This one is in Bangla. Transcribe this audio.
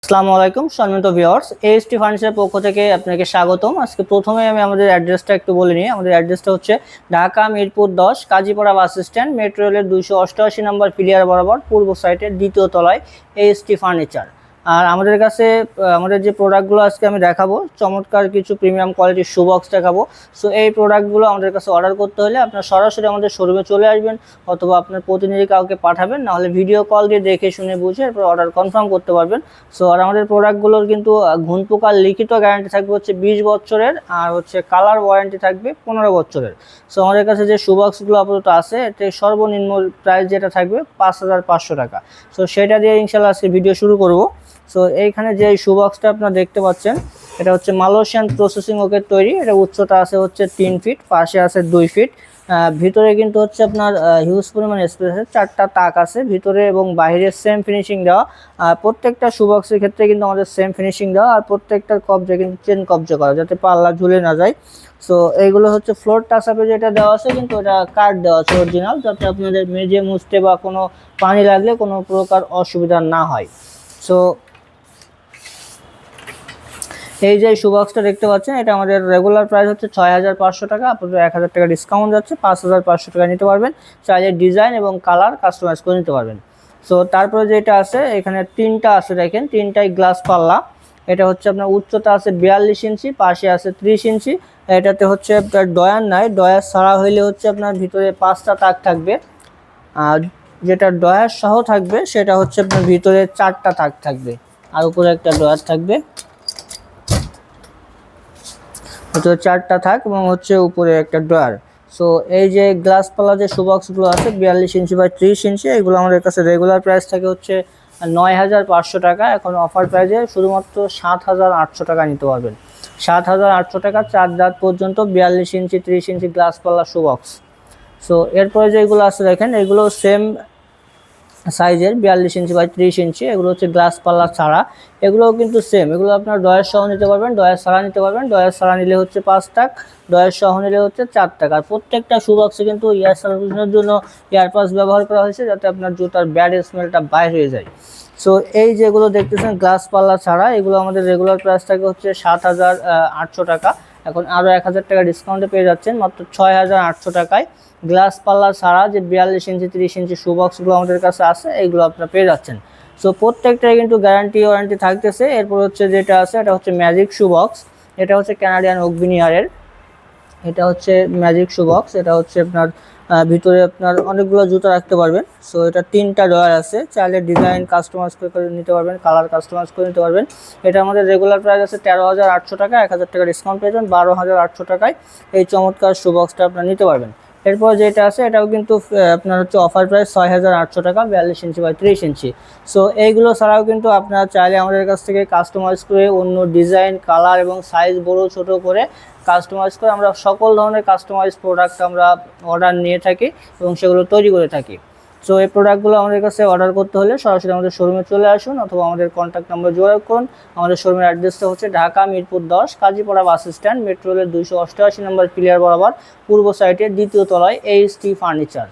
আসসালামু আলাইকুম সম্মানিত ভিউয়ার্স, এএসটি ফার্নিচারের পক্ষ থেকে আপনাকে স্বাগতম। আজকে প্রথমে আমি আমাদের অ্যাড্রেসটা একটু বলে নিই। আমাদের অ্যাড্রেসটা হচ্ছে Dhaka Mirpur 10 Kazipara bus stand, metro রেলের 288 নম্বর পিলিয়ার বরাবর পূর্ব সাইডের দ্বিতীয় তলায় এএসটি ফার্নিচার। আর আমাদের কাছে আমাদের যে প্রোডাক্টগুলো আজকে আমি দেখাবো, চমৎকার কিছু প্রিমিয়াম কোয়ালিটির শু বক্স দেখাবো। সো এই প্রোডাক্টগুলো আমাদের কাছে অর্ডার করতে হলে আপনার সরাসরি আমাদের শোরুমে চলে আসবেন, অথবা আপনার প্রতিনিধি কাউকে পাঠাবেন, নাহলে ভিডিও কল দিয়ে দেখে শুনে বুঝে এরপর অর্ডার কনফার্ম করতে পারবেন। সো আর আমাদের প্রোডাক্টগুলোর কিন্তু ঘুণ পোকার লিখিত গ্যারান্টি থাকবে হচ্ছে 20 বছরের, আর হচ্ছে কালার ওয়ারেন্টি থাকবে 15 বছরের। সো আমাদের কাছে যে শু বক্সগুলো আপাতত আছে, এতে সর্বনিম্ন প্রাইস যেটা থাকবে 5500 টাকা। সো সেটা দিয়ে ইনশাল্লাহ আজকে ভিডিও শুরু করব। সো এইখানে যে শু বক্সটা আপনারা দেখতে পাচ্ছেন, এটা হচ্ছে মালয়েশিয়ান প্রসেসিং ওকের তৈরি। এটা উচ্চতা আছে হচ্ছে 3 ফিট, পাশে আছে 2 ফিট। ভিতরে কিন্তু হচ্ছে আপনার হিউজ পরিমাণ স্পেস আছে, 4টা তাক আছে ভিতরে এবং বাইরে সেম ফিনিশিং দেওয়া। আর প্রত্যেকটা শু বক্সের ক্ষেত্রে কিন্তু আমাদের সেম ফিনিশিং দেওয়া, আর প্রত্যেকটার কবজা কিন্তু চেন কবজা করা, যাতে পাল্লা ঝুলে না যায়। সো এইগুলো হচ্ছে ফ্লোর টাচ আপে যেটা দেওয়া আছে, কিন্তু এটা কাঠ দেওয়া আছে অরিজিনাল, যাতে আপনাদের মেজে মুছতে বা কোনো পানি লাগলে কোনো প্রকার অসুবিধা না হয়। সো এই যে শু বক্সটা দেখতে পাচ্ছেন, এটা আমাদের রেগুলার প্রাইস হচ্ছে 6500 টাকা। আপনাদের 1000 টাকা ডিসকাউন্ট যাচ্ছে, 5500 টাকা নিতে পারবেন। চাইলে ডিজাইন এবং কালার কাস্টমাইজ করে নিতে পারবেন। সো তারপরে যেটা আছে, এখানে 3টা আছে, দেখেন 3টাই গ্লাস পাল্লা। এটা হচ্ছে আপনার উচ্চতা আছে 42 ইঞ্চি, পাশে আছে 30 ইঞ্চি। এটাতে হচ্ছে আপনার ডয়ার নাই, ডয়ার ছাড়া হইলে হচ্ছে আপনার ভিতরে 5টা তাক থাকবে। আর যেটা ডয়ার সহ থাকবে সেটা হচ্ছে আপনার ভিতরে 4টা তাক থাকবে, আর উপরে একটা ডয়ার থাকবে। ভিতরে 4টা থাক এবং হচ্ছে উপরে একটা ড্রয়ার। সো এই যে গ্লাস পাল্লা যে শু বক্সগুলো আছে 42 ইঞ্চি বাই 30 ইঞ্চি, এগুলো আমাদের কাছে রেগুলার প্রাইস থাকে হচ্ছে 9500 টাকা। এখন অফার প্রাইসে শুধুমাত্র 7800 টাকা নিতে পারবেন। 7800 টাকা 4 দাঁত পর্যন্ত 42 ইঞ্চি 30 ইঞ্চি গ্লাস পাল্লা শু বক্স। সো এরপরে যেগুলো আছে দেখেন, এগুলো সেম সাইজের 42 ইঞ্চি বাই 30 ইঞ্চি। এগুলো হচ্ছে গ্লাস পাল্লা ছাড়া, এগুলোও কিন্তু সেম। এগুলো আপনার ডয়ার সহ নিতে পারবেন, ডয়ার ছাড়া নিতে পারবেন। ডয়ার ছাড়া নিলে হচ্ছে 5 টাকা, ডয়ার সহ নিলে হচ্ছে 4 টাকা। আর প্রত্যেকটা শু বক্সে কিন্তু এয়ার সার্কুলেশনের জন্য এয়ারপাস ব্যবহার করা হয়েছে, যাতে আপনার জুতার ব্যাড স্মেলটা বাইরে হয়ে যায়। সো এই যেগুলো দেখতেছেন গ্লাস পাল্লা ছাড়া, এগুলো আমাদের রেগুলার প্রাইস থাকে হচ্ছে 7800 টাকা। এখন আরও 1000 টাকা ডিসকাউন্টে পেয়ে যাচ্ছেন মাত্র 6800 টাকায়। গ্লাস পাল্লা ছাড়া যে 42 ইঞ্চি 30 ইঞ্চি শু বক্সগুলো আমাদের কাছে আছে, এইগুলো আপনারা পেয়ে যাচ্ছেন। সো প্রত্যেকটাই কিন্তু গ্যারান্টি ওয়ারেন্টি থাকতেছে। এরপর হচ্ছে যেটা আছে, এটা হচ্ছে ম্যাজিক শু বক্স। এটা হচ্ছে কানাডিয়ান ওকভিনিয়ারের, এটা হচ্ছে ম্যাজিক শু বক্স। এটা হচ্ছে আপনার ভিতরে আপনার অনেকগুলো জুতো রাখতে পারবেন। সো এটা 3টা ডয়ার আছে, চাইলে ডিজাইন কাস্টমাইজ করে নিতে পারবেন, কালার কাস্টমাইজ করে নিতে পারবেন। এটা আমাদের রেগুলার প্রাইস আছে 13800 টাকা, 1000 টাকা ডিসকাউন্ট পেয়ে যাবেন 12800 টাকায় এই চমৎকার শু বক্সটা আপনারা নিতে পারবেন। এরপর যেটা আছে, এটাও কিন্তু আপনার হচ্ছে অফার প্রাইস 6800 টাকা, 42 ইঞ্চি বাই 30 ইঞ্চি। সো এইগুলো ছাড়াও কিন্তু আপনারা চাইলে আমাদের কাছ থেকে কাস্টমাইজ করে অন্য ডিজাইন কালার এবং সাইজ বড় ছোট করে কাস্টমাইজ করে আমরা সকল ধরনের কাস্টমাইজ প্রোডাক্ট আমরা অর্ডার নিয়ে থাকি এবং সেগুলো তৈরি করে থাকি। সো এই প্রোডাক্টগুলো আমাদের কাছে অর্ডার করতে হলে সরাসরি আমাদের শোরুমে চলে আসুন, অথবা আমাদের কন্ট্যাক্ট নাম্বার যোগাযোগ করুন। আমাদের শোরুমের অ্যাড্রেসটা হচ্ছে Dhaka Mirpur 10 Kazipara bus stand, metro রেলের 288 নম্বর পিলিয়ার বরাবর পূর্ব সাইডের দ্বিতীয় তলায় এএসটি ফার্নিচার।